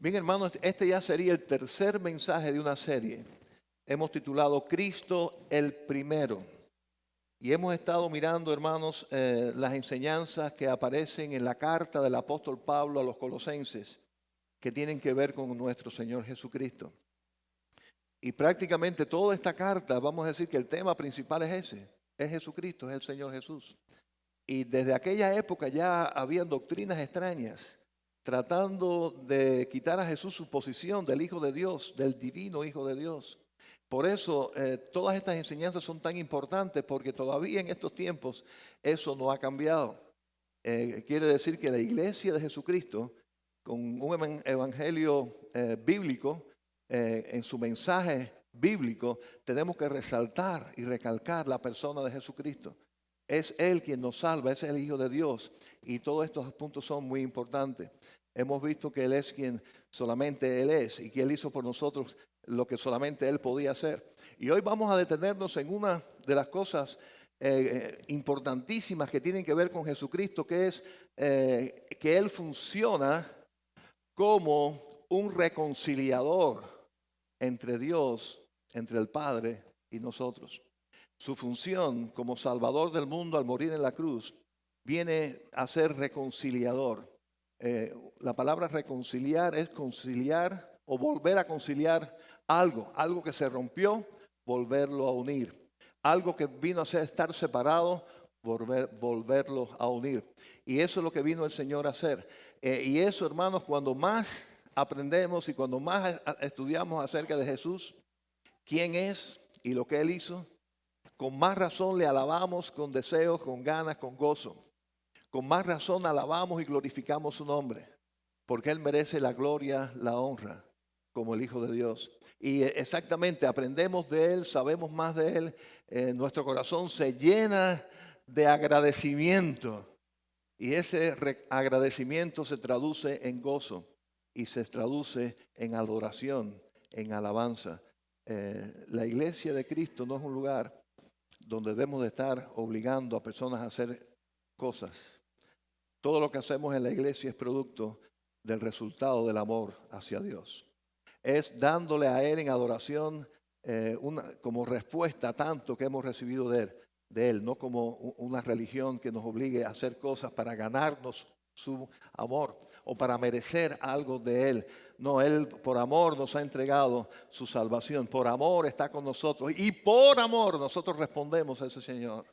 Bien, hermanos, este ya sería el tercer mensaje de una serie. Hemos titulado Cristo el Primero. Y hemos estado mirando, hermanos, las enseñanzas que aparecen en la carta del apóstol Pablo a los colosenses, que tienen que ver con nuestro Señor Jesucristo. Y prácticamente toda esta carta, vamos a decir que el tema principal es ese, es Jesucristo, es el Señor Jesús. Y desde aquella época ya habían doctrinas extrañas, tratando de quitar a Jesús su posición del Hijo de Dios, del divino Hijo de Dios. Por eso todas estas enseñanzas son tan importantes, porque todavía en estos tiempos eso no ha cambiado. Quiere decir que la iglesia de Jesucristo, con un evangelio bíblico, en su mensaje bíblico, tenemos que resaltar y recalcar la persona de Jesucristo. Es Él quien nos salva, es el Hijo de Dios. Y todos estos puntos son muy importantes. Hemos visto que Él es quien solamente Él es y que Él hizo por nosotros lo que solamente Él podía hacer. Y hoy vamos a detenernos en una de las cosas importantísimas que tienen que ver con Jesucristo, que es que Él funciona como un reconciliador entre Dios, entre el Padre y nosotros. Su función como Salvador del mundo al morir en la cruz viene a ser reconciliador. La palabra reconciliar es conciliar o volver a conciliar algo que se rompió, volverlo a unir. Algo que vino a ser estar separado, volverlo a unir. Y eso es lo que vino el Señor a hacer. Y eso, hermanos, cuando más aprendemos y cuando más estudiamos acerca de Jesús, quién es y lo que Él hizo, con más razón le alabamos con deseos, con ganas, con gozo. Con más razón alabamos y glorificamos su nombre, porque Él merece la gloria, la honra, como el Hijo de Dios. Y exactamente, aprendemos de Él, sabemos más de Él, nuestro corazón se llena de agradecimiento. Y ese agradecimiento se traduce en gozo y se traduce en adoración, en alabanza. La iglesia de Cristo no es un lugar donde debemos de estar obligando a personas a hacer cosas. Todo lo que hacemos en la iglesia es producto del resultado del amor hacia Dios. Es dándole a Él en adoración como respuesta a tanto que hemos recibido de Él, no como una religión que nos obligue a hacer cosas para ganarnos su amor o para merecer algo de Él. No, Él por amor nos ha entregado su salvación, por amor está con nosotros y por amor nosotros respondemos a ese Señor.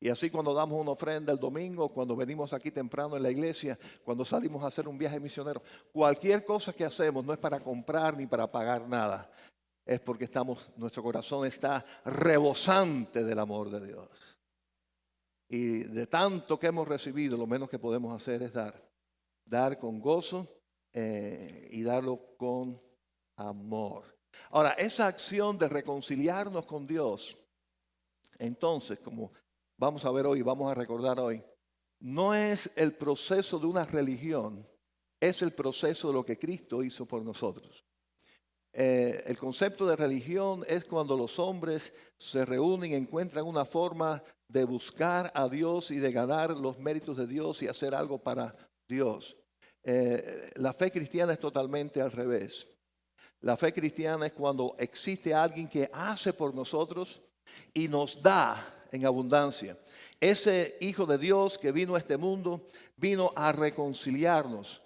Y así cuando damos una ofrenda el domingo, cuando venimos aquí temprano en la iglesia, cuando salimos a hacer un viaje misionero, cualquier cosa que hacemos no es para comprar ni para pagar nada. Es porque nuestro corazón está rebosante del amor de Dios. Y de tanto que hemos recibido, lo menos que podemos hacer es dar. Dar con gozo y darlo con amor. Ahora, esa acción de reconciliarnos con Dios, entonces, como vamos a ver hoy, vamos a recordar hoy, no es el proceso de una religión, es el proceso de lo que Cristo hizo por nosotros. El concepto de religión es cuando los hombres se reúnen y encuentran una forma de buscar a Dios y de ganar los méritos de Dios y hacer algo para Dios. La fe cristiana es totalmente al revés. La fe cristiana es cuando existe alguien que hace por nosotros y nos da en abundancia. Ese Hijo de Dios que vino a este mundo, vino a reconciliarnos.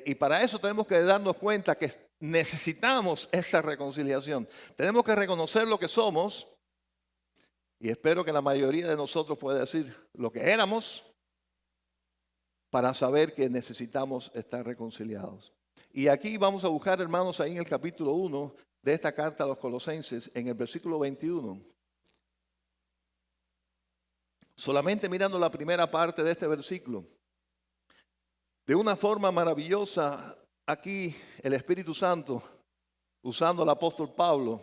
Y para eso tenemos que darnos cuenta que necesitamos esa reconciliación. Tenemos que reconocer lo que somos, y espero que la mayoría de nosotros pueda decir lo que éramos, para saber que necesitamos estar reconciliados. Y aquí vamos a buscar, hermanos, ahí en el capítulo 1 de esta carta a los Colosenses, en el versículo 21. Solamente mirando la primera parte de este versículo. De una forma maravillosa, aquí el Espíritu Santo, usando al apóstol Pablo,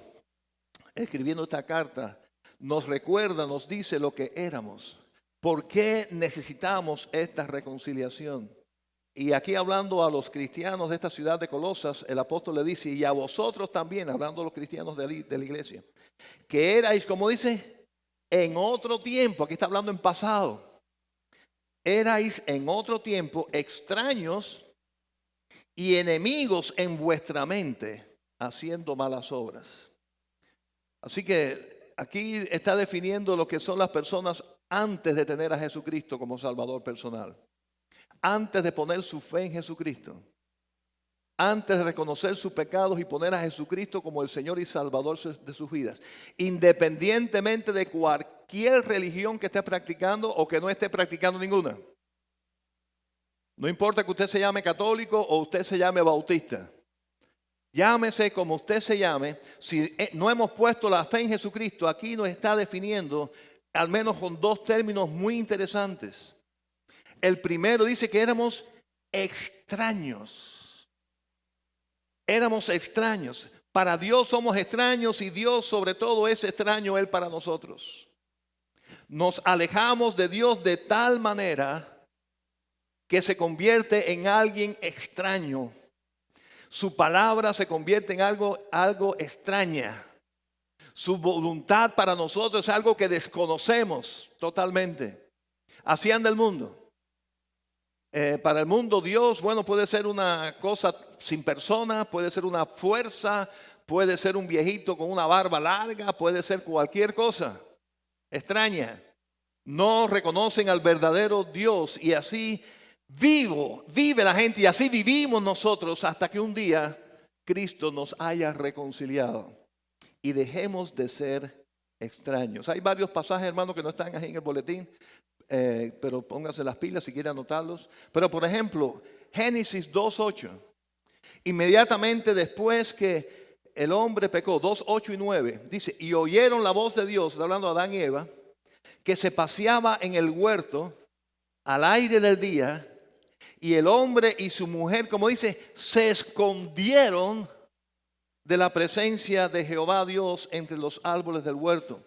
escribiendo esta carta, nos recuerda, nos dice lo que éramos. ¿Por qué necesitamos esta reconciliación? Y aquí hablando a los cristianos de esta ciudad de Colosas, el apóstol le dice, y a vosotros también, hablando a los cristianos de la iglesia, que erais, como dice, en otro tiempo, aquí está hablando en pasado, erais en otro tiempo extraños y enemigos en vuestra mente, haciendo malas obras. Así que aquí está definiendo lo que son las personas antes de tener a Jesucristo como Salvador personal, antes de poner su fe en Jesucristo, antes de reconocer sus pecados y poner a Jesucristo como el Señor y Salvador de sus vidas, independientemente de cualquier religión que esté practicando o que no esté practicando ninguna. No importa que usted se llame católico o usted se llame bautista. Llámese como usted se llame, si no hemos puesto la fe en Jesucristo, aquí nos está definiendo, al menos con dos términos muy interesantes. El primero dice que éramos extraños. Éramos extraños. Para Dios somos extraños y Dios sobre todo es extraño Él para nosotros. Nos alejamos de Dios de tal manera que se convierte en alguien extraño. Su palabra se convierte en algo extraña. Su voluntad para nosotros es algo que desconocemos totalmente. Así anda el mundo. Para el mundo Dios, bueno, puede ser una cosa sin persona, puede ser una fuerza, puede ser un viejito con una barba larga, puede ser cualquier cosa extraña. No reconocen al verdadero Dios y así vive la gente y así vivimos nosotros hasta que un día Cristo nos haya reconciliado y dejemos de ser extraños. Hay varios pasajes, hermanos, que no están ahí en el boletín, pero pónganse las pilas si quieren anotarlos. Pero por ejemplo, Génesis 2:8, inmediatamente después que el hombre pecó, 2:8 y 9, dice, y oyeron la voz de Dios, está hablando Adán y Eva, que se paseaba en el huerto al aire del día, y el hombre y su mujer, como dice, se escondieron de la presencia de Jehová Dios entre los árboles del huerto.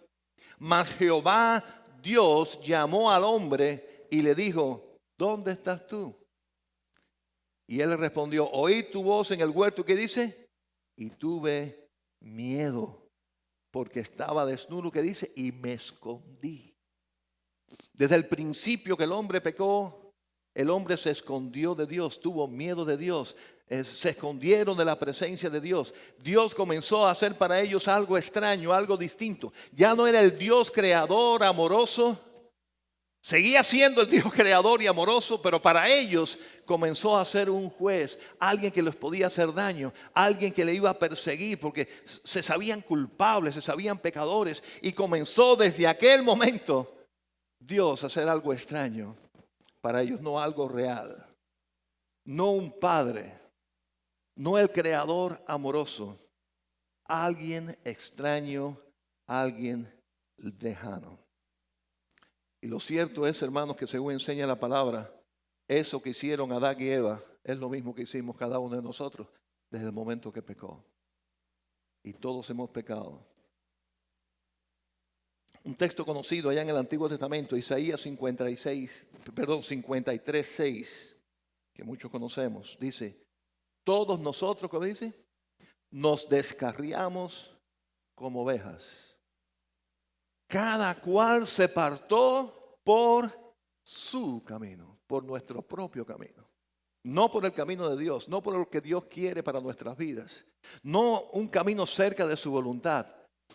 Mas Jehová Dios llamó al hombre y le dijo, ¿dónde estás tú? Y él le respondió, oí tu voz en el huerto. ¿Qué dice? Y tuve miedo porque estaba desnudo. ¿Qué dice? Y me escondí. Desde el principio que el hombre pecó, el hombre se escondió de Dios, tuvo miedo de Dios, se escondieron de la presencia de Dios. Dios comenzó a hacer para ellos algo extraño, algo distinto. Ya no era el Dios creador, amoroso. Seguía siendo el Dios creador y amoroso, pero para ellos comenzó a ser un juez, alguien que les podía hacer daño, alguien que le iba a perseguir porque se sabían culpables, se sabían pecadores. Y comenzó desde aquel momento Dios a hacer algo extraño para ellos, no algo real, no un padre, no el creador amoroso, alguien extraño, alguien lejano. Y lo cierto es, hermanos, que según enseña la palabra, eso que hicieron Adán y Eva es lo mismo que hicimos cada uno de nosotros desde el momento que pecó. Y todos hemos pecado. Un texto conocido allá en el Antiguo Testamento, Isaías 53:6, que muchos conocemos, dice, todos nosotros, ¿cómo dice? Nos descarriamos como ovejas. Cada cual se apartó por su camino, por nuestro propio camino. No por el camino de Dios, no por lo que Dios quiere para nuestras vidas. No un camino cerca de su voluntad.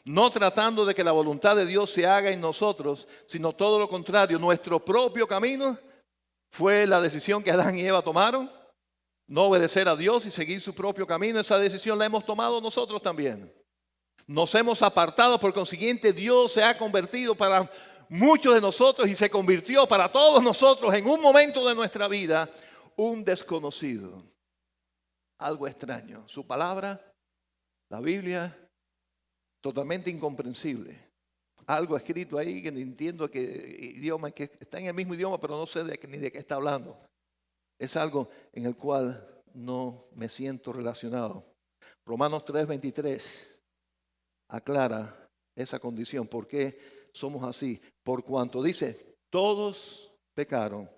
No tratando de que la voluntad de Dios se haga en nosotros, sino todo lo contrario. Nuestro propio camino fue la decisión que Adán y Eva tomaron. No obedecer a Dios y seguir su propio camino. Esa decisión la hemos tomado nosotros también. Nos hemos apartado, por consiguiente Dios se ha convertido para muchos de nosotros y se convirtió para todos nosotros en un momento de nuestra vida un desconocido. Algo extraño. Su palabra, la Biblia, totalmente incomprensible. Algo escrito ahí que no entiendo qué idioma, que está en el mismo idioma, pero no sé ni de qué está hablando. Es algo en el cual no me siento relacionado. Romanos 3:23 aclara esa condición. ¿Por qué somos así? Por cuanto dice, todos pecaron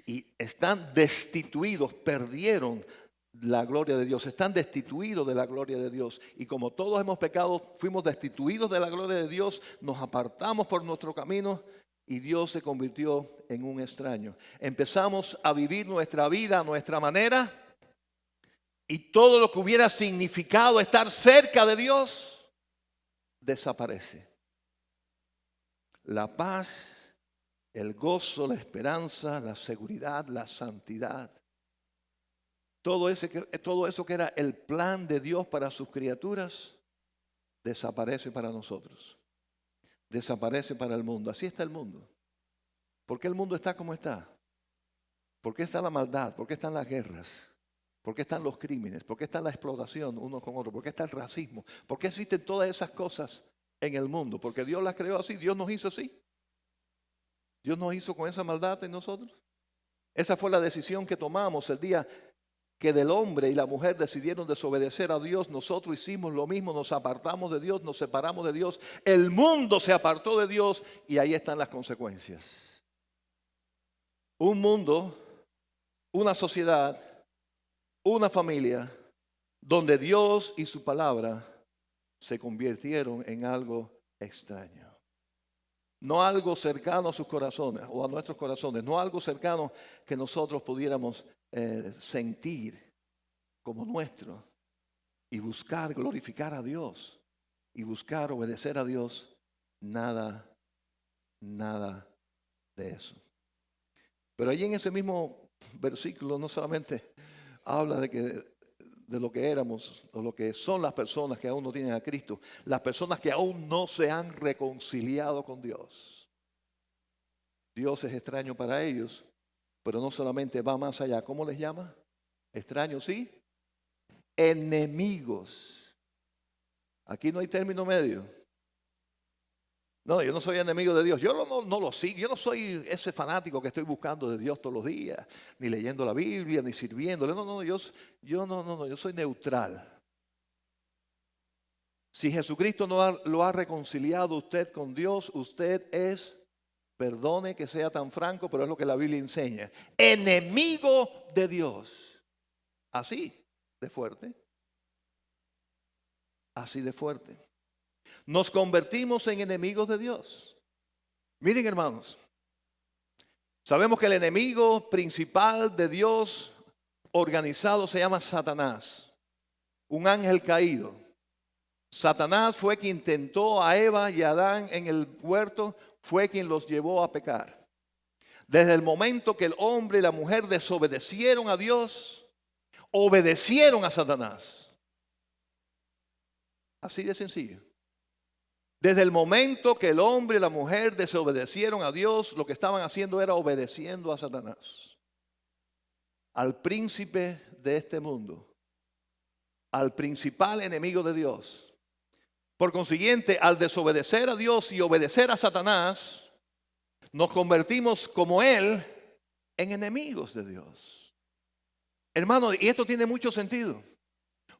y están destituidos, perdieron la gloria de Dios, están destituidos de la gloria de Dios. Y como todos hemos pecado, fuimos destituidos de la gloria de Dios, nos apartamos por nuestro camino y Dios se convirtió en un extraño. Empezamos a vivir nuestra vida a nuestra manera y todo lo que hubiera significado estar cerca de Dios desaparece. La paz, el gozo, la esperanza, la seguridad, la santidad. Todo eso que era el plan de Dios para sus criaturas, desaparece para nosotros. Desaparece para el mundo. Así está el mundo. ¿Por qué el mundo está como está? ¿Por qué está la maldad? ¿Por qué están las guerras? ¿Por qué están los crímenes? ¿Por qué está la explotación uno con otro? ¿Por qué está el racismo? ¿Por qué existen todas esas cosas en el mundo? Porque Dios las creó así. Dios nos hizo así. Dios nos hizo con esa maldad en nosotros. Esa fue la decisión que tomamos el día que del hombre y la mujer decidieron desobedecer a Dios. Nosotros hicimos lo mismo, nos apartamos de Dios, nos separamos de Dios. El mundo se apartó de Dios y ahí están las consecuencias. Un mundo, una sociedad, una familia donde Dios y su palabra se convirtieron en algo extraño. No algo cercano a sus corazones o a nuestros corazones, no algo cercano que nosotros pudiéramos sentir como nuestro y buscar glorificar a Dios y buscar obedecer a Dios. Nada de eso. Pero allí en ese mismo versículo no solamente habla de lo que éramos o lo que son las personas que aún no tienen a Cristo, las personas que aún no se han reconciliado con Dios. Dios es extraño para ellos, pero no solamente va más allá. ¿Cómo les llama? Extraños, sí. Enemigos. Aquí no hay término medio. No, yo no soy enemigo de Dios. Yo no lo sigo. Yo no soy ese fanático que estoy buscando de Dios todos los días, ni leyendo la Biblia, ni sirviéndole. Yo soy neutral. Si Jesucristo lo ha reconciliado usted con Dios, usted es, perdone que sea tan franco, pero es lo que la Biblia enseña, enemigo de Dios. Así de fuerte. Así de fuerte. Nos convertimos en enemigos de Dios. Miren, hermanos, sabemos que el enemigo principal de Dios organizado se llama Satanás, un ángel caído. Satanás fue quien tentó a Eva y a Adán en el huerto, fue quien los llevó a pecar. Desde el momento que el hombre y la mujer desobedecieron a Dios, obedecieron a Satanás. Así de sencillo. Desde el momento que el hombre y la mujer desobedecieron a Dios, lo que estaban haciendo era obedeciendo a Satanás, al príncipe de este mundo, al principal enemigo de Dios. Por consiguiente, al desobedecer a Dios y obedecer a Satanás, nos convertimos como él en enemigos de Dios. Hermano, y esto tiene mucho sentido.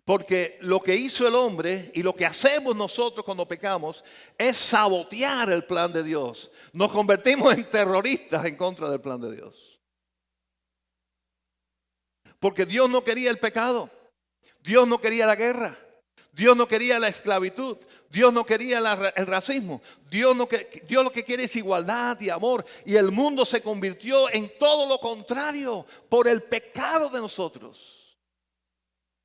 Porque lo que hizo el hombre y lo que hacemos nosotros cuando pecamos es sabotear el plan de Dios. Nos convertimos en terroristas en contra del plan de Dios. Porque Dios no quería el pecado. Dios no quería la guerra. Dios no quería la esclavitud. Dios no quería el racismo. Dios lo que quiere es igualdad y amor. Y el mundo se convirtió en todo lo contrario por el pecado de nosotros.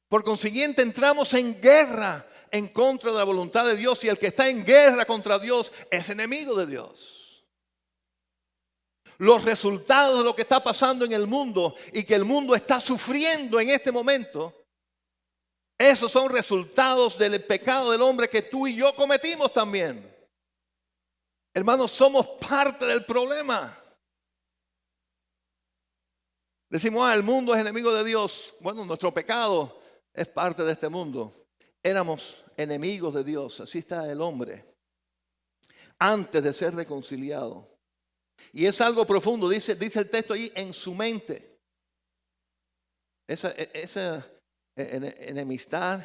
Por consiguiente, entramos en guerra en contra de la voluntad de Dios, y el que está en guerra contra Dios es enemigo de Dios. Los resultados de lo que está pasando en el mundo y que el mundo está sufriendo en este momento, esos son resultados del pecado del hombre que tú y yo cometimos también. Hermanos, somos parte del problema. Decimos, el mundo es enemigo de Dios. Bueno, nuestro pecado es parte de este mundo. Éramos enemigos de Dios. Así está el hombre antes de ser reconciliado. Y es algo profundo, dice el texto ahí, en su mente. Esa enemistad,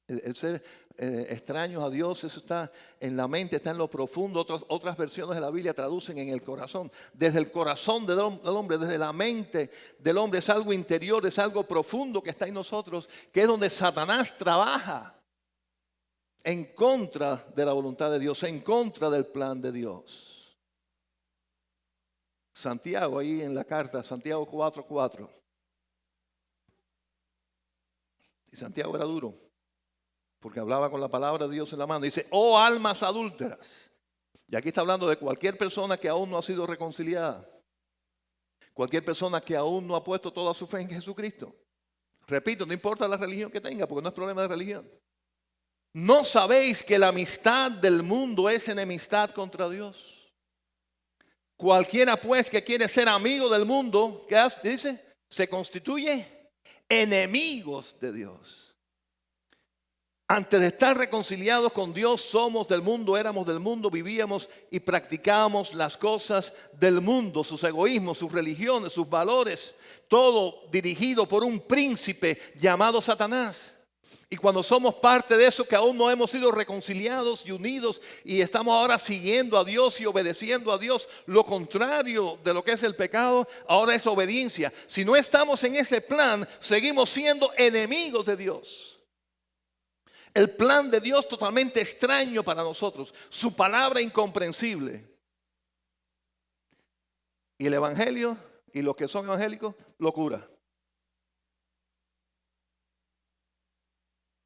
el ser extraños a Dios, eso está en la mente, está en lo profundo. Otras versiones de la Biblia traducen en el corazón. Desde el corazón del hombre, desde la mente del hombre, es algo interior, es algo profundo que está en nosotros, que es donde Satanás trabaja en contra de la voluntad de Dios, en contra del plan de Dios. Santiago, ahí en la carta, Santiago 4:4. Y Santiago era duro, porque hablaba con la palabra de Dios en la mano. Dice, oh almas adúlteras. Y aquí está hablando de cualquier persona que aún no ha sido reconciliada. Cualquier persona que aún no ha puesto toda su fe en Jesucristo. Repito, no importa la religión que tenga, porque no es problema de religión. ¿No sabéis que la amistad del mundo es enemistad contra Dios? Cualquiera pues que quiere ser amigo del mundo, ¿qué hace? Dice, se constituye enemigos de Dios. Antes de estar reconciliados con Dios, somos del mundo, éramos del mundo, vivíamos y practicábamos las cosas del mundo, sus egoísmos, sus religiones, sus valores, todo dirigido por un príncipe llamado Satanás. Y cuando somos parte de eso, que aún no hemos sido reconciliados y unidos y estamos ahora siguiendo a Dios y obedeciendo a Dios, lo contrario de lo que es el pecado, ahora es obediencia. Si no estamos en ese plan, seguimos siendo enemigos de Dios. El plan de Dios totalmente extraño para nosotros, su palabra incomprensible. Y el evangelio y los que son evangélicos, locura.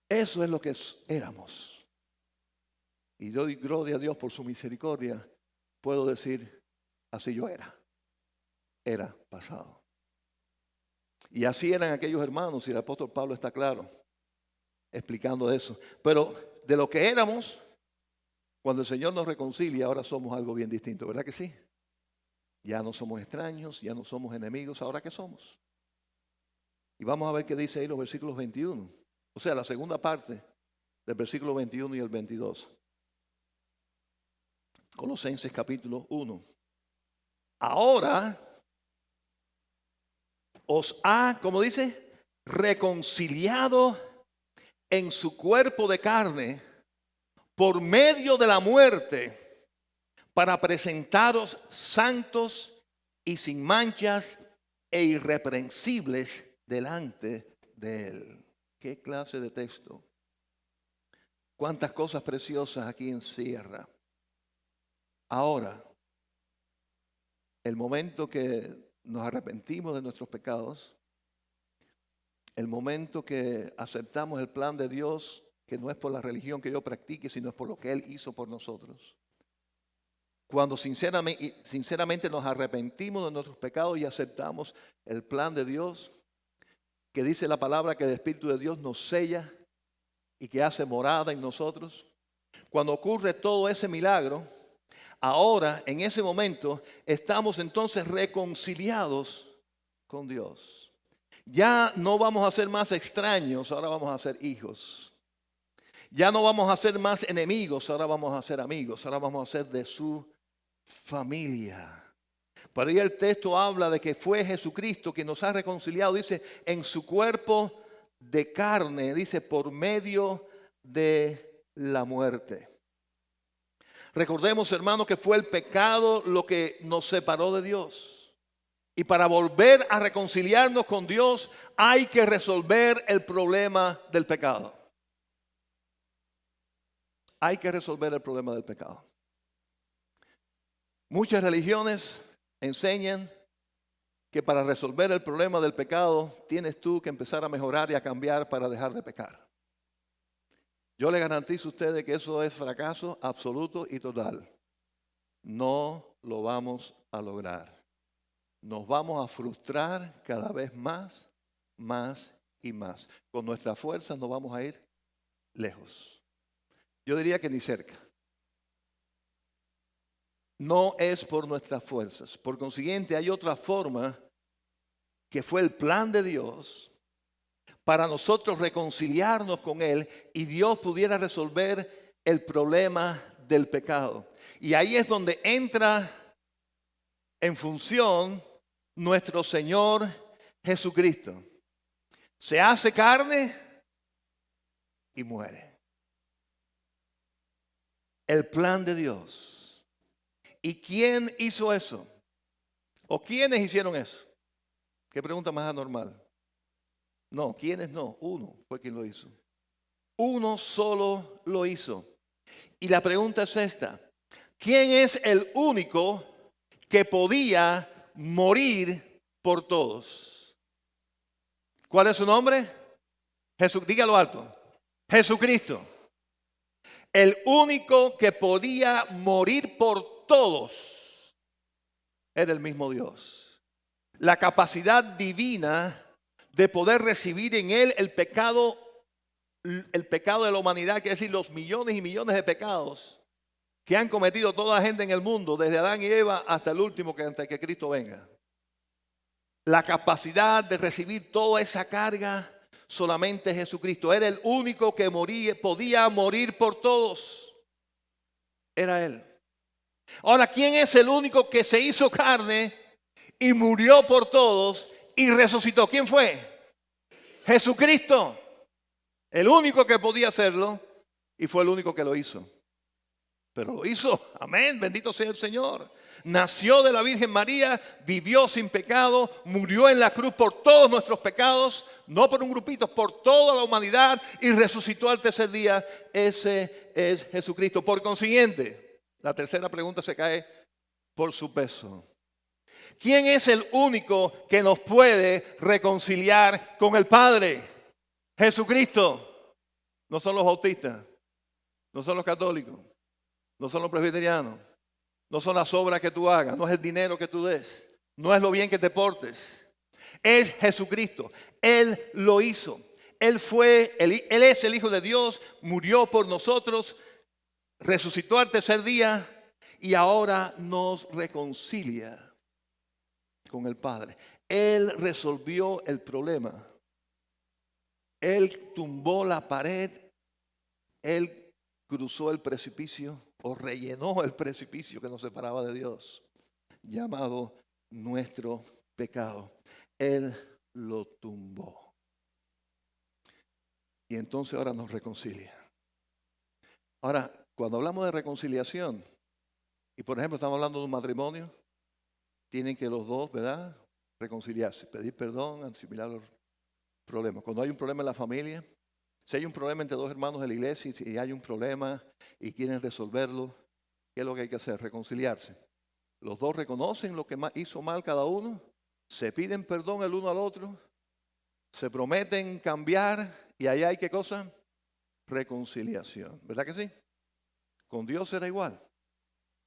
Eso es lo que éramos. Y doy gloria a Dios por su misericordia. Puedo decir, así yo era. Era pasado. Y así eran aquellos hermanos, y el apóstol Pablo está claro explicando eso. Pero de lo que éramos, cuando el Señor nos reconcilia, ahora somos algo bien distinto, ¿verdad que sí? Ya no somos extraños, ya no somos enemigos, ¿ahora qué somos? Y vamos a ver qué dice ahí los versículos 21. O sea, la segunda parte del versículo 21 y el 22. Colosenses capítulo 1. Ahora os ha, como dice, reconciliado en su cuerpo de carne por medio de la muerte para presentaros santos y sin manchas e irreprensibles delante de Él. ¿Qué clase de texto? Cuántas cosas preciosas aquí encierra. Ahora, el momento que nos arrepentimos de nuestros pecados, el momento que aceptamos el plan de Dios, que no es por la religión que yo practique, sino es por lo que Él hizo por nosotros. Cuando sinceramente nos arrepentimos de nuestros pecados y aceptamos el plan de Dios, que dice la palabra que el Espíritu de Dios nos sella y que hace morada en nosotros. Cuando ocurre todo ese milagro, ahora en ese momento estamos entonces reconciliados con Dios. Ya no vamos a ser más extraños, ahora vamos a ser hijos. Ya no vamos a ser más enemigos, ahora vamos a ser amigos, ahora vamos a ser de su familia. Por ahí el texto habla de que fue Jesucristo quien nos ha reconciliado, dice, en su cuerpo de carne, dice, por medio de la muerte. Recordemos, hermanos, que fue el pecado lo que nos separó de Dios. Y para volver a reconciliarnos con Dios hay que resolver el problema del pecado. Hay que resolver el problema del pecado. Muchas religiones enseñan que para resolver el problema del pecado tienes tú que empezar a mejorar y a cambiar para dejar de pecar. Yo le garantizo a ustedes que eso es fracaso absoluto y total. No lo vamos a lograr. Nos vamos a frustrar cada vez más, más y más. Con nuestras fuerzas nos vamos a ir lejos. Yo diría que ni cerca. No es por nuestras fuerzas. Por consiguiente, hay otra forma que fue el plan de Dios para nosotros reconciliarnos con Él y Dios pudiera resolver el problema del pecado. Y ahí es donde entra en función nuestro Señor Jesucristo. Se hace carne y muere. El plan de Dios. ¿Y quién hizo eso? ¿O quiénes hicieron eso? ¿Qué pregunta más anormal? No, ¿quiénes no? Uno fue quien lo hizo. Uno solo lo hizo. Y la pregunta es esta. ¿Quién es el único que podía morir por todos? ¿Cuál es su nombre? Dígalo alto. Jesucristo. El único que podía morir por todos era el mismo Dios. La capacidad divina de poder recibir en él el pecado de la humanidad, quiere decir los millones y millones de pecados que han cometido toda la gente en el mundo, desde Adán y Eva hasta el último, que antes que Cristo venga. La capacidad de recibir toda esa carga solamente Jesucristo. Era el único que podía morir por todos. Era Él. Ahora, ¿quién es el único que se hizo carne y murió por todos y resucitó? ¿Quién fue? Jesucristo. El único que podía hacerlo y fue el único que lo hizo. Pero lo hizo, amén, bendito sea el Señor. Nació de la Virgen María, vivió sin pecado, murió en la cruz por todos nuestros pecados, no por un grupito, por toda la humanidad y resucitó al tercer día. Ese es Jesucristo. Por consiguiente, la tercera pregunta se cae por su peso. ¿Quién es el único que nos puede reconciliar con el Padre? Jesucristo. No son los bautistas, no son los católicos. No son los presbiterianos, no son las obras que tú hagas, no es el dinero que tú des, no es lo bien que te portes. Es Jesucristo, Él lo hizo. Él es el Hijo de Dios, murió por nosotros, resucitó al tercer día y ahora nos reconcilia con el Padre. Él resolvió el problema. Él tumbó la pared, Él cruzó el precipicio o rellenó el precipicio que nos separaba de Dios, llamado nuestro pecado. Él lo tumbó. Y entonces ahora nos reconcilia. Ahora, cuando hablamos de reconciliación, y por ejemplo estamos hablando de un matrimonio, tienen que los dos, ¿verdad?, reconciliarse, pedir perdón, asimilar los problemas. Cuando hay un problema en la familia, si hay un problema entre dos hermanos de la iglesia y si hay un problema y quieren resolverlo, ¿qué es lo que hay que hacer? Reconciliarse. Los dos reconocen lo que hizo mal cada uno, se piden perdón el uno al otro, se prometen cambiar y allá hay ¿qué cosa? Reconciliación. ¿Verdad que sí? Con Dios será igual.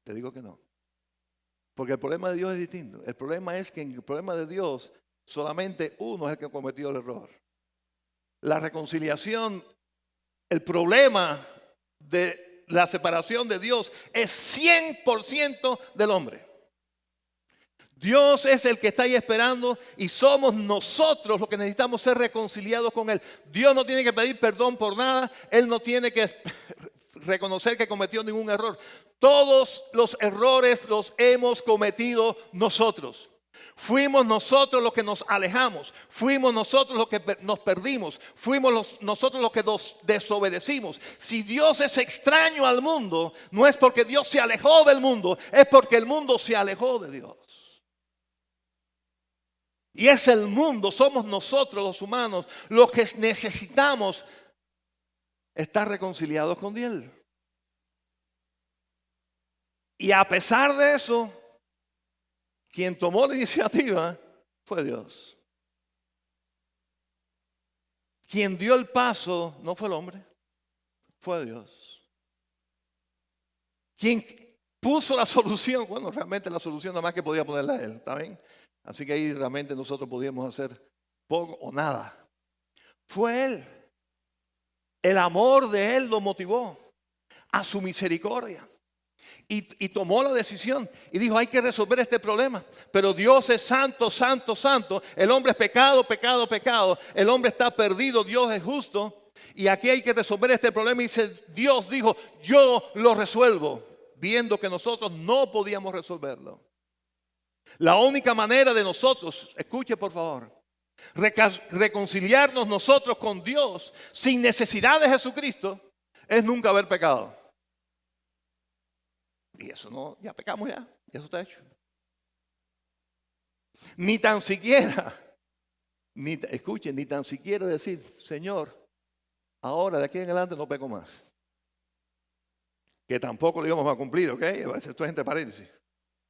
Te digo que no. Porque el problema de Dios es distinto. El problema es que en el problema de Dios solamente uno es el que cometió el error. La reconciliación, el problema de la separación de Dios es 100% del hombre. Dios es el que está ahí esperando y somos nosotros los que necesitamos ser reconciliados con Él. Dios no tiene que pedir perdón por nada, Él no tiene que reconocer que cometió ningún error. Todos los errores los hemos cometido nosotros. Fuimos nosotros los que nos alejamos, fuimos nosotros los que nos perdimos, fuimos nosotros los que nos desobedecimos. Si Dios es extraño al mundo, no es porque Dios se alejó del mundo, es porque el mundo se alejó de Dios. Y es el mundo, somos nosotros los humanos los que necesitamos estar reconciliados con Dios. Y a pesar de eso, quien tomó la iniciativa fue Dios. Quien dio el paso no fue el hombre, fue Dios. Quien puso la solución, bueno, realmente la solución nada más que podía ponerla Él, ¿está bien? Así que ahí realmente nosotros podíamos hacer poco o nada. Fue Él. El amor de Él lo motivó a su misericordia. Y tomó la decisión y dijo, hay que resolver este problema. Pero Dios es santo, santo, santo. El hombre es pecado, pecado, pecado. El hombre está perdido, Dios es justo. Y aquí hay que resolver este problema. Y Dios dijo, yo lo resuelvo. Viendo que nosotros no podíamos resolverlo. La única manera de nosotros, escuche por favor, reconciliarnos nosotros con Dios sin necesidad de Jesucristo es nunca haber pecado. Y eso no, ya pecamos ya, eso está hecho. Ni tan siquiera, escuchen, ni tan siquiera decir, Señor, ahora de aquí en adelante no peco más. Que tampoco lo íbamos a cumplir, ¿ok? Esto es entre paréntesis.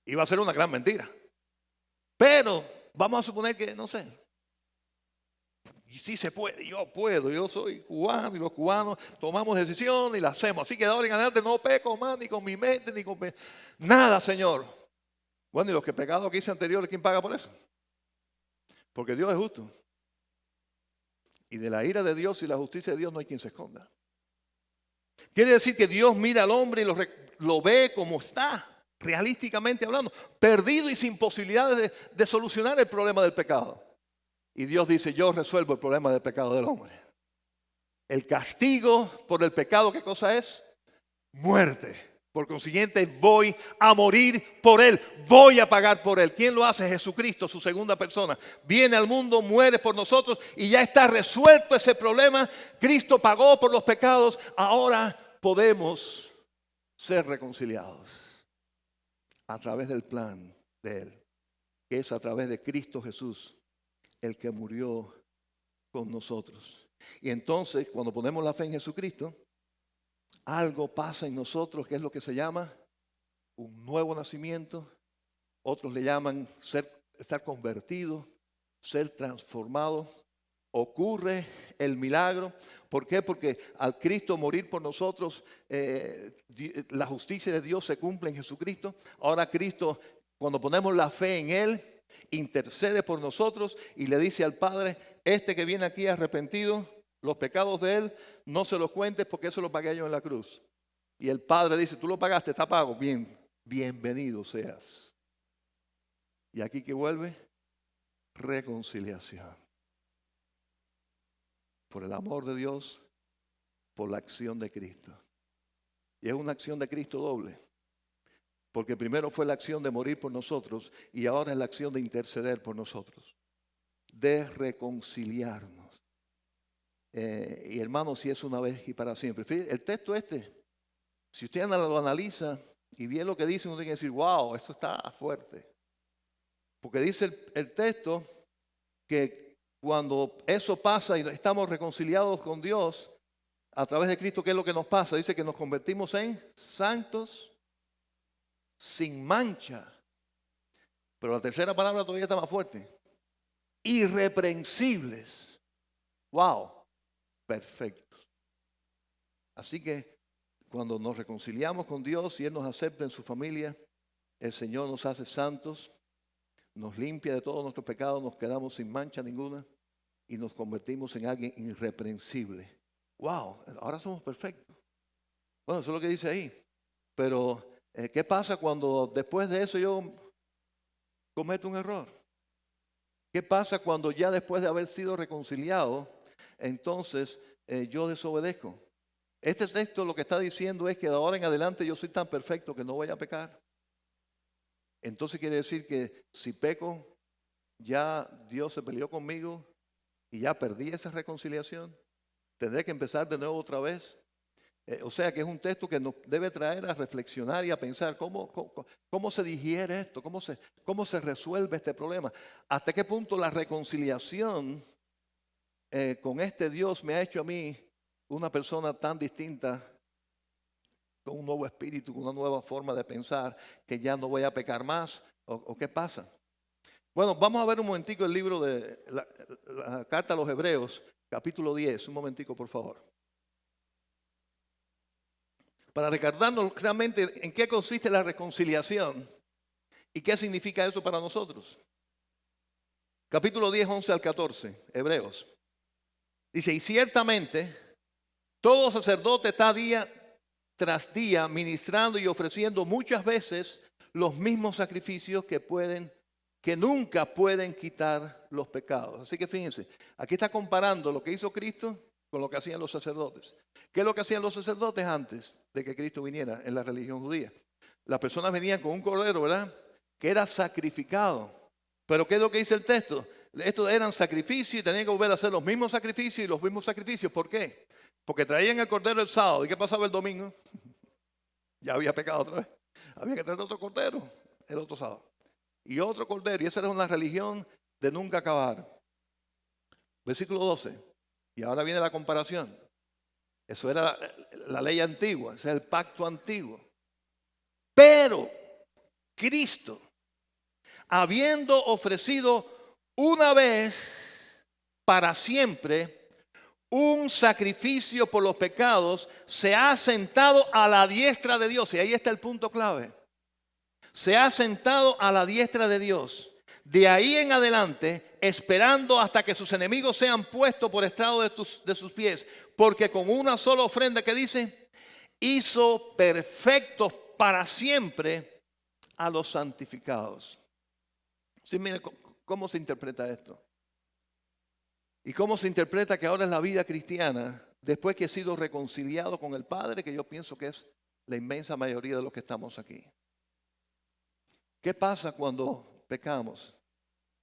Iba a ser una gran mentira. Pero vamos a suponer que, no sé, Y sí se puede, yo puedo, yo soy cubano y los cubanos tomamos decisiones y las hacemos. Así que de ahora en adelante no peco más ni con mi mente ni con nada, Señor. Bueno, y los que pecados que hice anteriores, ¿quién paga por eso? Porque Dios es justo. Y de la ira de Dios y la justicia de Dios no hay quien se esconda. Quiere decir que Dios mira al hombre y lo ve como está, realísticamente hablando, perdido y sin posibilidades de solucionar el problema del pecado. Y Dios dice, yo resuelvo el problema del pecado del hombre. El castigo por el pecado, ¿qué cosa es? Muerte. Por consiguiente, voy a morir por él. Voy a pagar por él. ¿Quién lo hace? Jesucristo, su segunda persona. Viene al mundo, muere por nosotros y ya está resuelto ese problema. Cristo pagó por los pecados. Ahora podemos ser reconciliados a través del plan de él, que es a través de Cristo Jesús, el que murió con nosotros. Y entonces, cuando ponemos la fe en Jesucristo, algo pasa en nosotros que es lo que se llama un nuevo nacimiento. Otros le llaman estar convertido, ser transformado. Ocurre el milagro. ¿Por qué? Porque al Cristo morir por nosotros, la justicia de Dios se cumple en Jesucristo. Ahora Cristo, cuando ponemos la fe en Él, intercede por nosotros y le dice al Padre, este que viene aquí arrepentido, los pecados de él, no se los cuentes porque eso lo pagué yo en la cruz. Y el Padre dice, tú lo pagaste, está pago, bien, bienvenido seas. Y aquí que vuelve, reconciliación. Por el amor de Dios, por la acción de Cristo. Y es una acción de Cristo doble. Porque primero fue la acción de morir por nosotros y ahora es la acción de interceder por nosotros. De reconciliarnos. Y hermano, si es una vez y para siempre. Fíjate, el texto si usted lo analiza y ve lo que dice, uno tiene que decir, wow, esto está fuerte. Porque dice el texto que cuando eso pasa y estamos reconciliados con Dios a través de Cristo, ¿qué es lo que nos pasa? Dice que nos convertimos en santos sin mancha. Pero la tercera palabra todavía está más fuerte. Irreprensibles. Wow. Perfectos. Así que cuando nos reconciliamos con Dios y Él nos acepta en su familia, el Señor nos hace santos, nos limpia de todos nuestros pecados, nos quedamos sin mancha ninguna y nos convertimos en alguien irreprensible. Wow, ahora somos perfectos. Bueno, eso es lo que dice ahí. Pero, ¿qué pasa cuando después de eso yo cometo un error? ¿Qué pasa cuando ya después de haber sido reconciliado, entonces yo desobedezco? Este texto lo que está diciendo es que de ahora en adelante yo soy tan perfecto que no voy a pecar. Entonces quiere decir que si peco, ya Dios se peleó conmigo y ya perdí esa reconciliación. Tendré que empezar de nuevo otra vez. O sea que es un texto que nos debe traer a reflexionar y a pensar cómo se digiere esto, cómo se resuelve este problema. Hasta qué punto la reconciliación con este Dios me ha hecho a mí una persona tan distinta, con un nuevo espíritu, con una nueva forma de pensar, que ya no voy a pecar más, o qué pasa. Bueno, vamos a ver un momentico el libro de la carta a los Hebreos, capítulo 10, un momentico por favor. Para recordarnos realmente en qué consiste la reconciliación y qué significa eso para nosotros. Capítulo 10, 11 al 14, Hebreos. Dice, y ciertamente todo sacerdote está día tras día ministrando y ofreciendo muchas veces los mismos sacrificios que nunca pueden quitar los pecados. Así que fíjense, aquí está comparando lo que hizo Cristo con lo que hacían los sacerdotes. ¿Qué es lo que hacían los sacerdotes antes de que Cristo viniera en la religión judía? Las personas venían con un cordero, ¿verdad? Que era sacrificado. Pero ¿qué es lo que dice el texto? Estos eran sacrificios y tenían que volver a hacer los mismos sacrificios y los mismos sacrificios. ¿Por qué? Porque traían el cordero el sábado. ¿Y qué pasaba el domingo? Ya había pecado otra vez. Había que traer otro cordero el otro sábado. Y otro cordero. Y esa era una religión de nunca acabar. Versículo 12. Y ahora viene la comparación. Eso era la ley antigua. Ese es el pacto antiguo. Pero Cristo, habiendo ofrecido una vez para siempre un sacrificio por los pecados, se ha sentado a la diestra de Dios. Y ahí está el punto clave. Se ha sentado a la diestra de Dios. De ahí en adelante, esperando hasta que sus enemigos sean puestos por estrado de sus pies. Porque con una sola ofrenda, que dice, hizo perfectos para siempre a los santificados. Sí, mire cómo se interpreta esto. Y cómo se interpreta que ahora es la vida cristiana, después que he sido reconciliado con el Padre, que yo pienso que es la inmensa mayoría de los que estamos aquí. ¿Qué pasa cuando pecamos?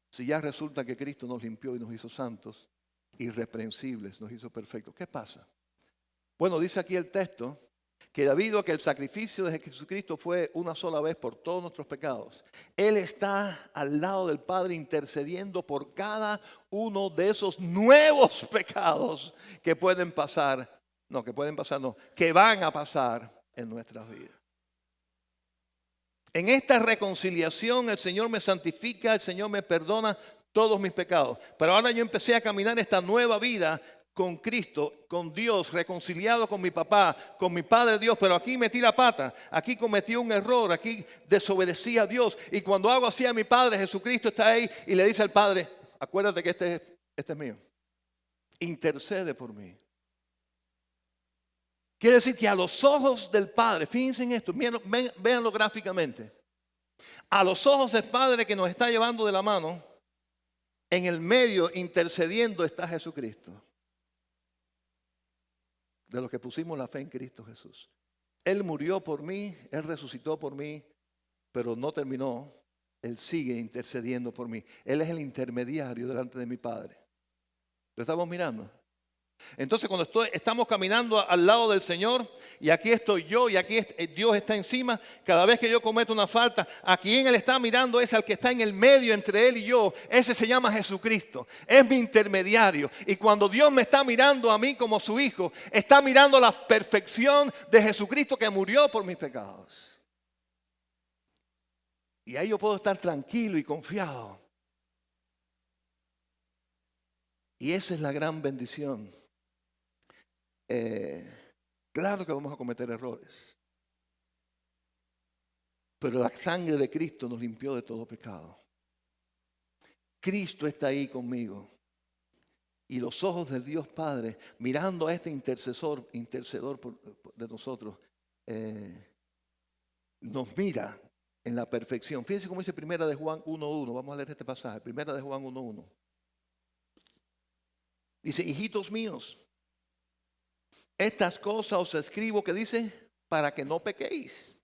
Si ya resulta que Cristo nos limpió y nos hizo santos, irreprensibles, nos hizo perfectos. ¿Qué pasa? Bueno, dice aquí el texto que debido a que el sacrificio de Jesucristo fue una sola vez por todos nuestros pecados, Él está al lado del Padre intercediendo por cada uno de esos nuevos pecados que pueden pasar, que van a pasar en nuestras vidas. En esta reconciliación el Señor me santifica, el Señor me perdona todos mis pecados. Pero ahora yo empecé a caminar esta nueva vida con Cristo, con Dios, reconciliado con mi papá, con mi Padre Dios. Pero aquí metí la pata, aquí cometí un error, aquí desobedecí a Dios. Y cuando hago así a mi Padre, Jesucristo está ahí y le dice al Padre, acuérdate que este es mío. Intercede por mí. Quiere decir que a los ojos del Padre, fíjense en esto, véanlo gráficamente. A los ojos del Padre que nos está llevando de la mano, en el medio intercediendo está Jesucristo. De los que pusimos la fe en Cristo Jesús. Él murió por mí, Él resucitó por mí, pero no terminó. Él sigue intercediendo por mí. Él es el intermediario delante de mi Padre. ¿Lo estamos mirando? Entonces cuando estamos caminando al lado del Señor y aquí estoy yo y aquí Dios está encima, cada vez que yo cometo una falta, a quien Él está mirando es al que está en el medio entre Él y yo. Ese se llama Jesucristo, es mi intermediario. Y cuando Dios me está mirando a mí como su hijo, está mirando la perfección de Jesucristo que murió por mis pecados. Y ahí yo puedo estar tranquilo y confiado. Y esa es la gran bendición. Claro que vamos a cometer errores, pero la sangre de Cristo nos limpió de todo pecado. Cristo está ahí conmigo y los ojos de Dios Padre mirando a este intercedor de nosotros, nos mira en la perfección. Fíjense cómo dice Primera de Juan 1:1. Vamos a leer este pasaje. Primera de Juan 1:1. Dice, hijitos míos, estas cosas os escribo, que dice, para que no pequéis.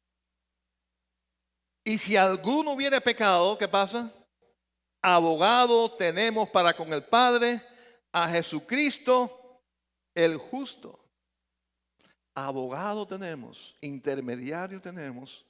Y si alguno hubiere pecado, ¿qué pasa? Abogado tenemos para con el Padre, a Jesucristo el justo. Abogado tenemos, intermediario tenemos,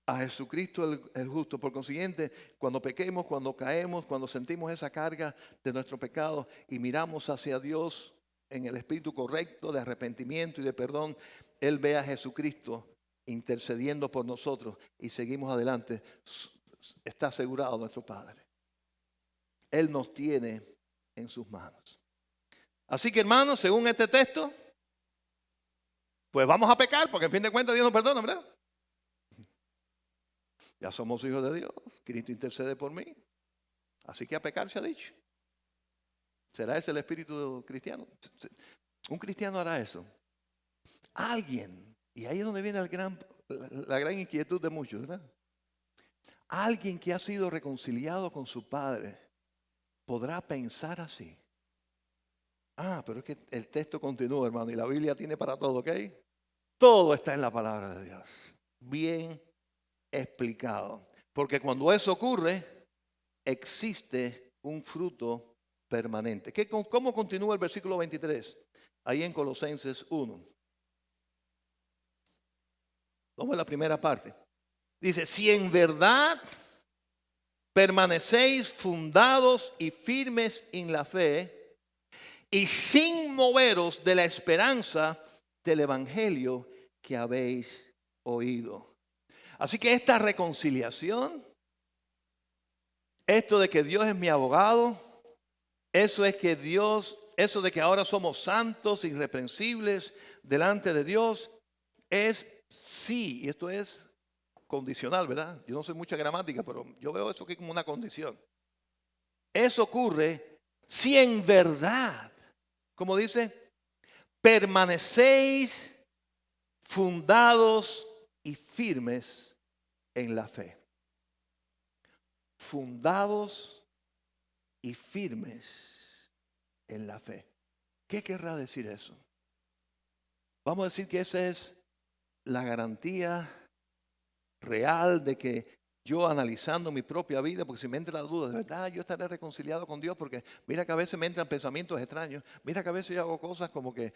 a Jesucristo el justo. Por consiguiente, cuando pequemos, cuando caemos, cuando sentimos esa carga de nuestro pecado y miramos hacia Dios en el espíritu correcto de arrepentimiento y de perdón, Él ve a Jesucristo intercediendo por nosotros y seguimos adelante. Está asegurado nuestro Padre. Él nos tiene en sus manos. Así que, hermanos, según este texto, pues vamos a pecar, porque en fin de cuentas Dios nos perdona, ¿verdad? Ya somos hijos de Dios. Cristo intercede por mí. Así que a pecar se ha dicho. ¿Será ese el espíritu cristiano? Un cristiano hará eso. Alguien, y ahí es donde viene la gran inquietud de muchos, ¿verdad? Alguien que ha sido reconciliado con su Padre podrá pensar así. Pero es que el texto continúa, hermano, y la Biblia tiene para todo, ¿ok? Todo está en la palabra de Dios. Bien explicado. Porque cuando eso ocurre, existe un fruto permanente. ¿Cómo continúa el versículo 23? Ahí en Colosenses 1. Vamos a la primera parte. Dice, si en verdad permanecéis fundados y firmes en la fe y sin moveros de la esperanza del evangelio que habéis oído. Así que esta reconciliación, esto de que Dios es mi abogado, Eso es que Dios, eso de que ahora somos santos, irreprensibles delante de Dios, es sí. Y esto es condicional, ¿verdad? Yo no sé mucha gramática, pero yo veo eso aquí como una condición. Eso ocurre si en verdad, como dice, permanecéis fundados y firmes en la fe. Fundados y firmes en la fe. ¿Qué querrá decir eso? Vamos a decir que esa es la garantía real de que yo, analizando mi propia vida, porque si me entra la duda, de verdad yo estaré reconciliado con Dios, porque mira que a veces me entran pensamientos extraños, mira que a veces yo hago cosas como que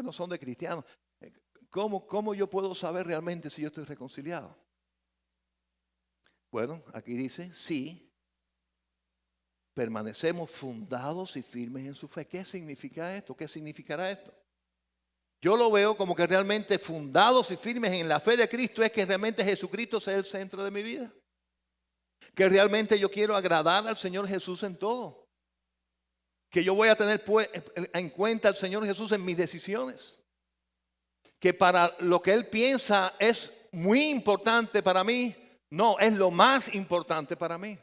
no son de cristianos. ¿Cómo yo puedo saber realmente si yo estoy reconciliado? Bueno, aquí dice, sí, permanecemos fundados y firmes en su fe. ¿Qué significa esto? ¿Qué significará esto? Yo lo veo como que realmente fundados y firmes en la fe de Cristo es que realmente Jesucristo sea el centro de mi vida. Que realmente yo quiero agradar al Señor Jesús en todo. Que yo voy a tener en cuenta al Señor Jesús en mis decisiones. Que para lo que Él piensa es muy importante para mí, no, es lo más importante para mí.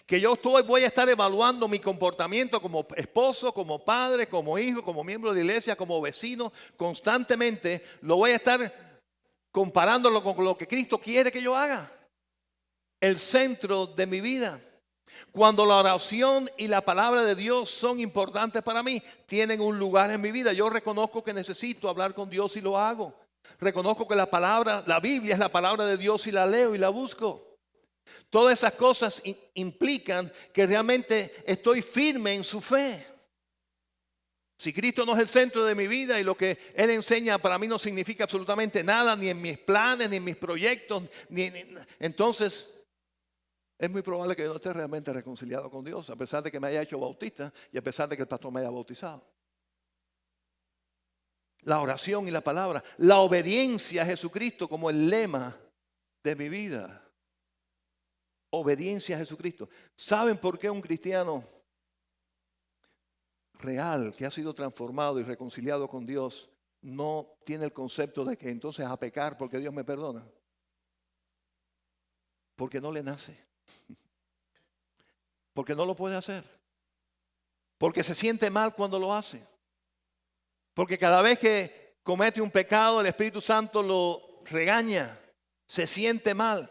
Que yo voy a estar evaluando mi comportamiento como esposo, como padre, como hijo, como miembro de la iglesia, como vecino, constantemente lo voy a estar comparándolo con lo que Cristo quiere que yo haga. El centro de mi vida. Cuando la oración y la palabra de Dios son importantes para mí, tienen un lugar en mi vida. Yo reconozco que necesito hablar con Dios y lo hago. Reconozco que la Biblia es la palabra de Dios y la leo y la busco. Todas esas cosas implican que realmente estoy firme en su fe. Si Cristo no es el centro de mi vida y lo que Él enseña para mí no significa absolutamente nada, ni en mis planes, ni en mis proyectos, entonces es muy probable que yo no esté realmente reconciliado con Dios, a pesar de que me haya hecho bautista y a pesar de que el pastor me haya bautizado. La oración y la palabra, la obediencia a Jesucristo como el lema de mi vida. Obediencia a Jesucristo. ¿Saben por qué un cristiano real que ha sido transformado y reconciliado con Dios no tiene el concepto de que entonces a pecar porque Dios me perdona? Porque no le nace. Porque no lo puede hacer. Porque se siente mal cuando lo hace. Porque cada vez que comete un pecado, el Espíritu Santo lo regaña. Se siente mal.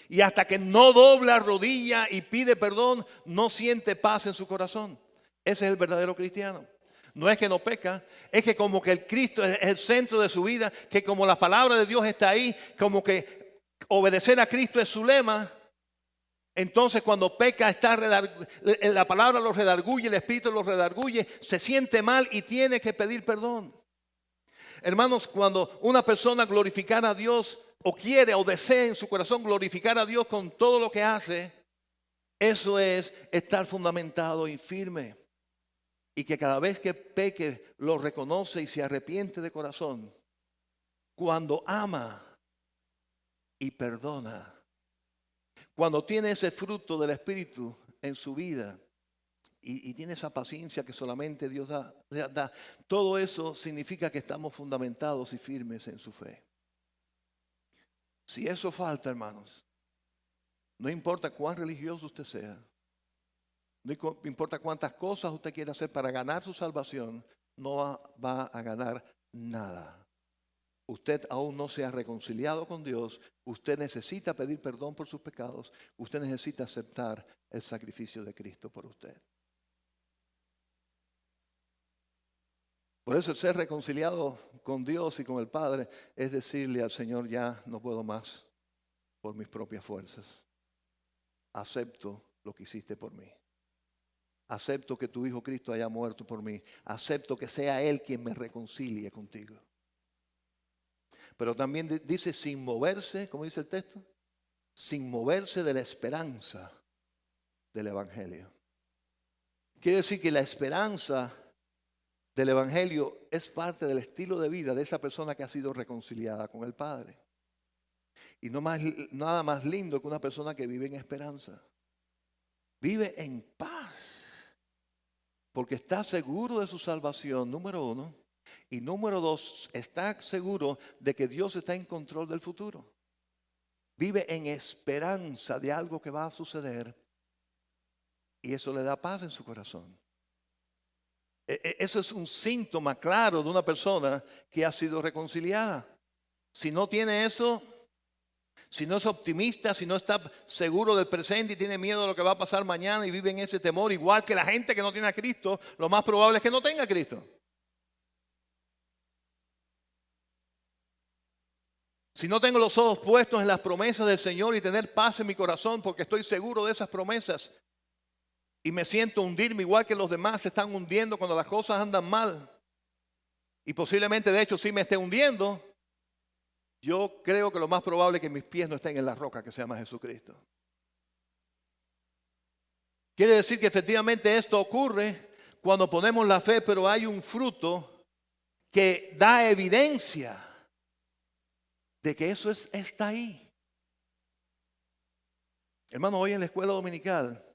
Y hasta que no dobla rodilla y pide perdón, no siente paz en su corazón. Ese es el verdadero cristiano. No es que no peca, es que como que el Cristo es el centro de su vida, que como la palabra de Dios está ahí, como que obedecer a Cristo es su lema. Entonces cuando peca, la palabra lo redarguye, el Espíritu lo redarguye, se siente mal y tiene que pedir perdón. Hermanos, cuando una persona glorifica a Dios o quiere o desea en su corazón glorificar a Dios con todo lo que hace, eso es estar fundamentado y firme. Y que cada vez que peque lo reconoce y se arrepiente de corazón. Cuando ama y perdona. Cuando tiene ese fruto del Espíritu en su vida y tiene esa paciencia que solamente Dios da, todo eso significa que estamos fundamentados y firmes en su fe. Si eso falta, hermanos, no importa cuán religioso usted sea, no importa cuántas cosas usted quiera hacer para ganar su salvación, no va a ganar nada. Usted aún no se ha reconciliado con Dios, usted necesita pedir perdón por sus pecados, usted necesita aceptar el sacrificio de Cristo por usted. Por eso el ser reconciliado con Dios y con el Padre es decirle al Señor, ya no puedo más por mis propias fuerzas. Acepto lo que hiciste por mí. Acepto que tu Hijo Cristo haya muerto por mí. Acepto que sea Él quien me reconcilie contigo. Pero también dice sin moverse, ¿cómo dice el texto? Sin moverse de la esperanza del Evangelio. Quiere decir que la esperanza del Evangelio es parte del estilo de vida de esa persona que ha sido reconciliada con el Padre. Y nada más lindo que una persona que vive en esperanza. Vive en paz. Porque está seguro de su salvación, número uno. Y número dos, está seguro de que Dios está en control del futuro. Vive en esperanza de algo que va a suceder. Y eso le da paz en su corazón. Eso es un síntoma claro de una persona que ha sido reconciliada. Si no tiene eso, si no es optimista, si no está seguro del presente y tiene miedo de lo que va a pasar mañana y vive en ese temor, igual que la gente que no tiene a Cristo, lo más probable es que no tenga a Cristo. Si no tengo los ojos puestos en las promesas del Señor y tener paz en mi corazón porque estoy seguro de esas promesas y me siento hundirme igual que los demás se están hundiendo cuando las cosas andan mal y posiblemente de hecho sí me esté hundiendo, yo creo que lo más probable es que mis pies no estén en la roca que se llama Jesucristo. Quiere decir que efectivamente esto ocurre cuando ponemos la fe, pero hay un fruto que da evidencia de que eso está ahí. Hermano, hoy en la escuela dominical,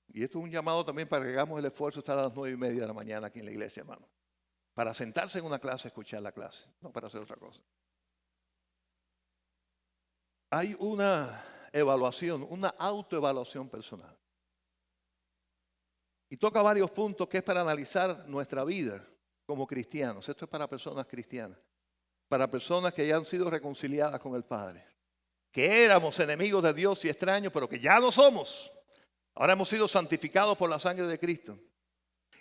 y esto es un llamado también para que hagamos el esfuerzo de estar a las 9:30 de la mañana aquí en la iglesia, hermano. Para sentarse en una clase, escuchar la clase, no para hacer otra cosa. Hay una evaluación, una autoevaluación personal. Y toca varios puntos que es para analizar nuestra vida como cristianos. Esto es para personas cristianas, para personas que ya han sido reconciliadas con el Padre, que éramos enemigos de Dios y extraños, pero que ya no somos. Ahora hemos sido santificados por la sangre de Cristo.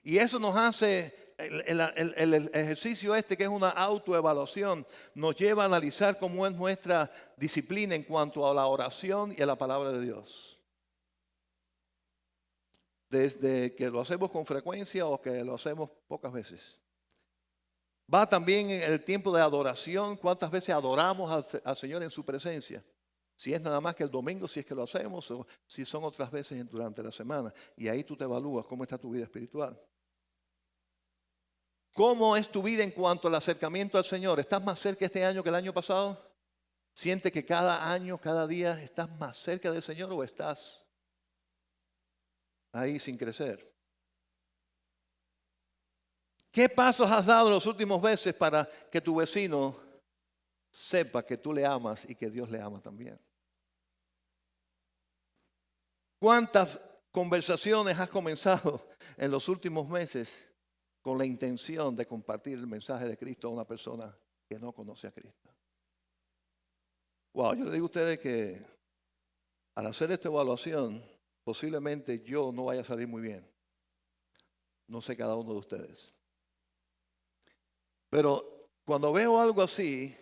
Y eso nos hace, el ejercicio este que es una autoevaluación, nos lleva a analizar cómo es nuestra disciplina en cuanto a la oración y a la palabra de Dios. Desde que lo hacemos con frecuencia o que lo hacemos pocas veces. Va también en el tiempo de adoración, cuántas veces adoramos al Señor en su presencia. Si es nada más que el domingo, si es que lo hacemos, o si son otras veces durante la semana. Y ahí tú te evalúas cómo está tu vida espiritual. ¿Cómo es tu vida en cuanto al acercamiento al Señor? ¿Estás más cerca este año que el año pasado? ¿Sientes que cada año, cada día estás más cerca del Señor o estás ahí sin crecer? ¿Qué pasos has dado en los últimos meses para que tu vecino sepa que tú le amas y que Dios le ama también? ¿Cuántas conversaciones has comenzado en los últimos meses con la intención de compartir el mensaje de Cristo a una persona que no conoce a Cristo? Wow, yo le digo a ustedes que al hacer esta evaluación, posiblemente yo no vaya a salir muy bien. No sé cada uno de ustedes. Pero cuando veo algo así,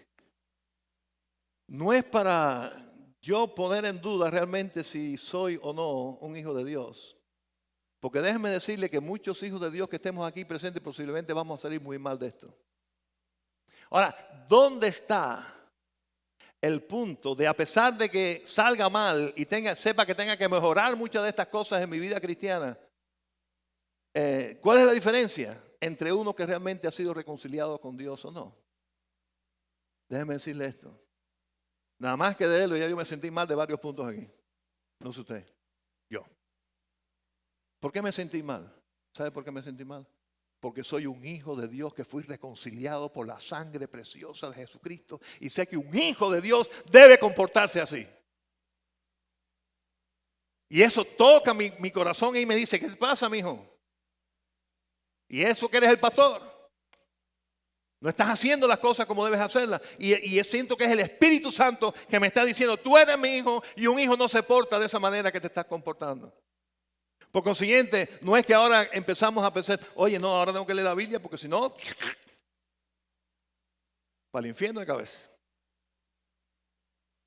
no es para yo poner en duda realmente si soy o no un hijo de Dios. Porque déjenme decirle que muchos hijos de Dios que estemos aquí presentes posiblemente vamos a salir muy mal de esto. Ahora, ¿dónde está el punto de, a pesar de que salga mal y sepa que tenga que mejorar muchas de estas cosas en mi vida cristiana, cuál es la diferencia entre uno que realmente ha sido reconciliado con Dios o no? Déjeme decirle esto. Nada más que de él, ya yo me sentí mal de varios puntos aquí. No sé usted, yo. ¿Por qué me sentí mal? ¿Sabe por qué me sentí mal? Porque soy un hijo de Dios que fui reconciliado por la sangre preciosa de Jesucristo y sé que un hijo de Dios debe comportarse así. Y eso toca mi corazón y me dice, ¿qué te pasa, mijo? Y eso que eres el pastor. No estás haciendo las cosas como debes hacerlas. Y siento que es el Espíritu Santo que me está diciendo, tú eres mi hijo y un hijo no se porta de esa manera que te estás comportando. Por consiguiente, no es que ahora empezamos a pensar, oye, no, ahora tengo que leer la Biblia porque si no, para el infierno de cabeza.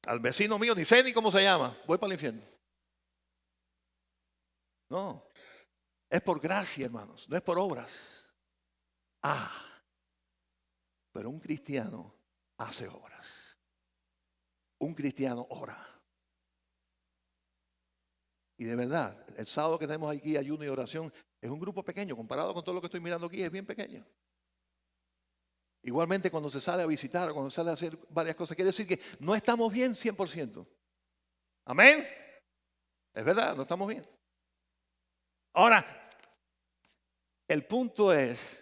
Al vecino mío, ni sé ni cómo se llama, voy para el infierno. No, es por gracia, hermanos, no es por obras. Pero un cristiano hace obras. Un cristiano ora. Y de verdad, el sábado que tenemos aquí, ayuno y oración, es un grupo pequeño. Comparado con todo lo que estoy mirando aquí, es bien pequeño. Igualmente cuando se sale a visitar o cuando se sale a hacer varias cosas, quiere decir que no estamos bien 100%. Amén. Es verdad, no estamos bien. Ahora, el punto es,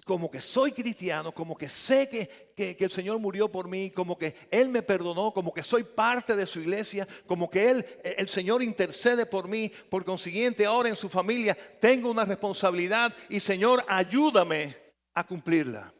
como que soy cristiano, como que sé que el Señor murió por mí, como que Él me perdonó, como que soy parte de su iglesia, como que el Señor intercede por mí, por consiguiente ahora en su familia tengo una responsabilidad y Señor, ayúdame a cumplirla.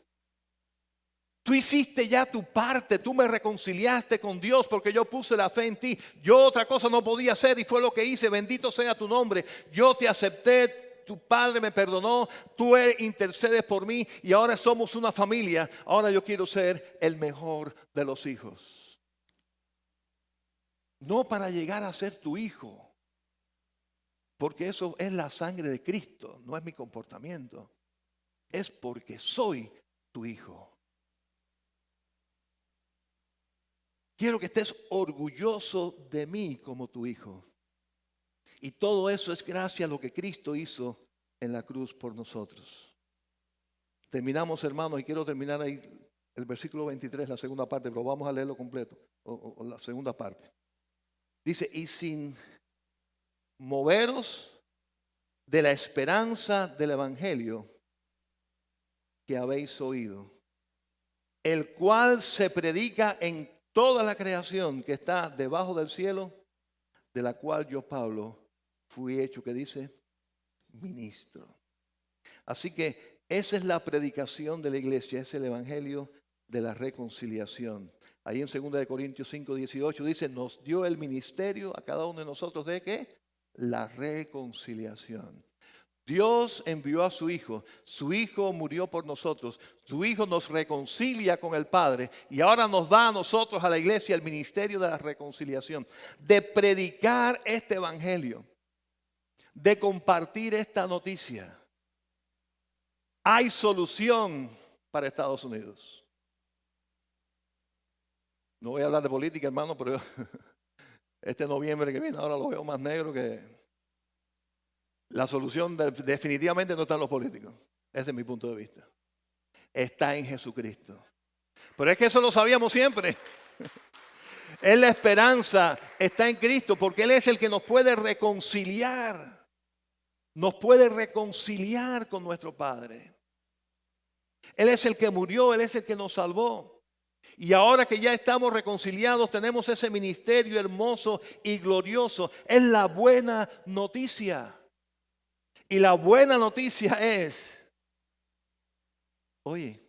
Tú hiciste ya tu parte, tú me reconciliaste con Dios porque yo puse la fe en ti. Yo otra cosa no podía hacer y fue lo que hice. Bendito sea tu nombre. Yo te acepté, tu Padre me perdonó, tú intercedes por mí y ahora somos una familia. Ahora yo quiero ser el mejor de los hijos. No para llegar a ser tu hijo, porque eso es la sangre de Cristo, no es mi comportamiento. Es porque soy tu hijo. Quiero que estés orgulloso de mí como tu hijo. Y todo eso es gracias a lo que Cristo hizo en la cruz por nosotros. Terminamos, hermanos, y quiero terminar ahí el versículo 23, la segunda parte, pero vamos a leerlo completo, o la segunda parte. Dice, y sin moveros de la esperanza del Evangelio que habéis oído, el cual se predica en toda la creación que está debajo del cielo, de la cual yo, Pablo, fui hecho, que dice, ministro. Así que esa es la predicación de la iglesia, es el evangelio de la reconciliación. Ahí en 2 de Corintios 5, 18 dice, nos dio el ministerio a cada uno de nosotros de ¿qué? La reconciliación. Dios envió a su Hijo murió por nosotros, su Hijo nos reconcilia con el Padre y ahora nos da a nosotros, a la iglesia, el ministerio de la reconciliación, de predicar este evangelio, de compartir esta noticia. Hay solución para Estados Unidos. No voy a hablar de política, hermano, pero este noviembre que viene ahora lo veo más negro que... La solución definitivamente no está en los políticos. Ese es mi punto de vista. Está en Jesucristo. Pero es que eso lo sabíamos siempre. Es la esperanza, está en Cristo, porque Él es el que nos puede reconciliar. Nos puede reconciliar con nuestro Padre. Él es el que murió, Él es el que nos salvó. Y ahora que ya estamos reconciliados, tenemos ese ministerio hermoso y glorioso. Es la buena noticia. Y la buena noticia es, oye,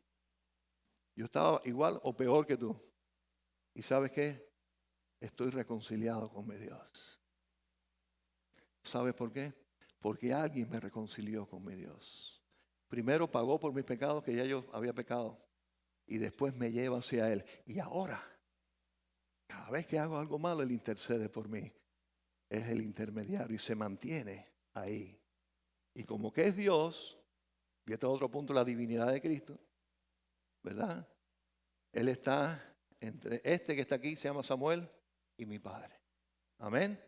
yo estaba igual o peor que tú. ¿Y sabes qué? Estoy reconciliado con mi Dios. ¿Sabes por qué? Porque alguien me reconcilió con mi Dios. Primero pagó por mis pecados, que ya yo había pecado. Y después me lleva hacia Él. Y ahora, cada vez que hago algo malo, Él intercede por mí. Es el intermediario y se mantiene ahí. Y como que es Dios, y este es otro punto, la divinidad de Cristo, ¿verdad? Él está entre este que está aquí, se llama Samuel, y mi Padre. Amén.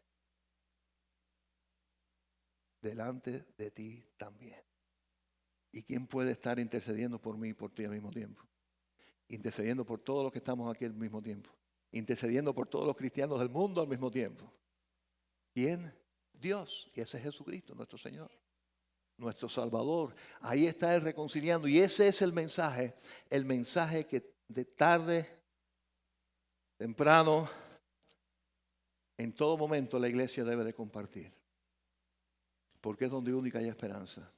Delante de ti también. ¿Y quién puede estar intercediendo por mí y por ti al mismo tiempo? Intercediendo por todos los que estamos aquí al mismo tiempo. Intercediendo por todos los cristianos del mundo al mismo tiempo. ¿Quién? Dios. Y ese es Jesucristo, nuestro Señor, nuestro Salvador. Ahí está Él reconciliando. Y ese es el mensaje que de tarde, temprano, en todo momento la iglesia debe de compartir. Porque es donde única hay esperanza.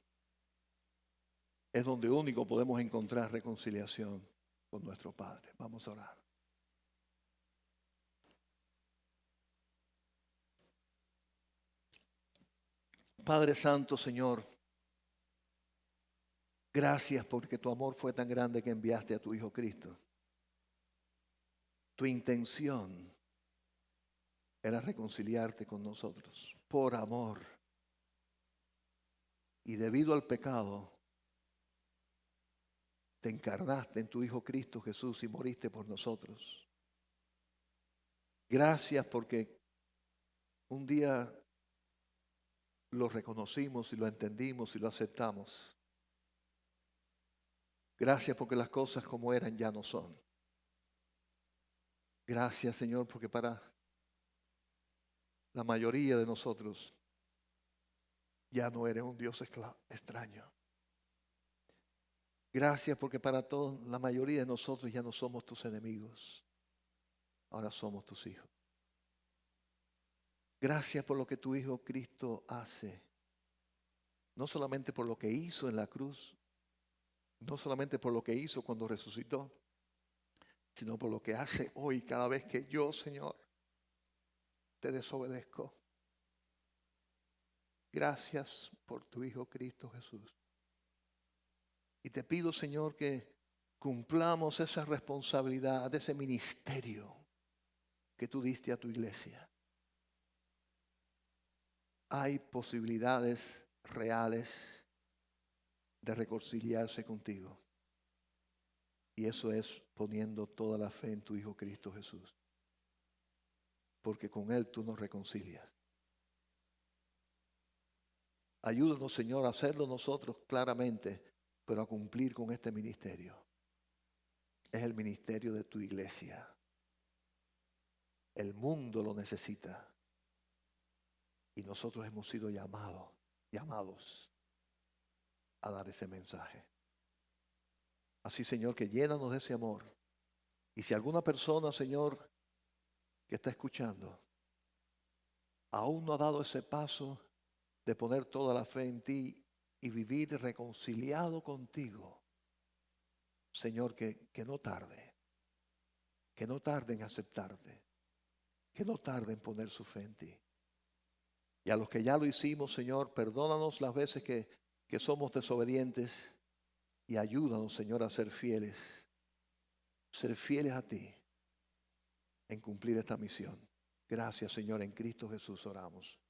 Es donde único podemos encontrar reconciliación con nuestro Padre. Vamos a orar. Padre Santo, Señor, gracias porque tu amor fue tan grande que enviaste a tu Hijo Cristo. Tu intención era reconciliarte con nosotros por amor. Y debido al pecado, te encarnaste en tu Hijo Cristo Jesús y moriste por nosotros. Gracias porque un día lo reconocimos y lo entendimos y lo aceptamos. Gracias porque las cosas como eran ya no son. Gracias, Señor, porque para la mayoría de nosotros Ya no eres un Dios extraño. Gracias porque para todos, la mayoría de nosotros ya no somos tus enemigos. Ahora somos tus hijos. Gracias por lo que tu Hijo Cristo hace. No solamente por lo que hizo en la cruz, no solamente por lo que hizo cuando resucitó, sino por lo que hace hoy cada vez que yo, Señor, te desobedezco. Gracias por tu Hijo Cristo Jesús. Y te pido, Señor, que cumplamos esa responsabilidad de ese ministerio que tú diste a tu iglesia. Hay posibilidades reales de reconciliarse contigo. Y eso es poniendo toda la fe en tu Hijo Cristo Jesús. Porque con Él tú nos reconcilias. Ayúdanos, Señor, a hacerlo nosotros claramente, pero a cumplir con este ministerio. Es el ministerio de tu iglesia. El mundo lo necesita. Y nosotros hemos sido llamados a dar ese mensaje. Así, Señor, que llénanos de ese amor. Y si alguna persona, Señor, que está escuchando, aún no ha dado ese paso de poner toda la fe en ti y vivir reconciliado contigo, Señor, que no tarde. Que no tarde en aceptarte. Que no tarde en poner su fe en ti. Y a los que ya lo hicimos, Señor, perdónanos las veces que somos desobedientes y ayúdanos, Señor, a ser fieles a ti en cumplir esta misión. Gracias, Señor, en Cristo Jesús oramos.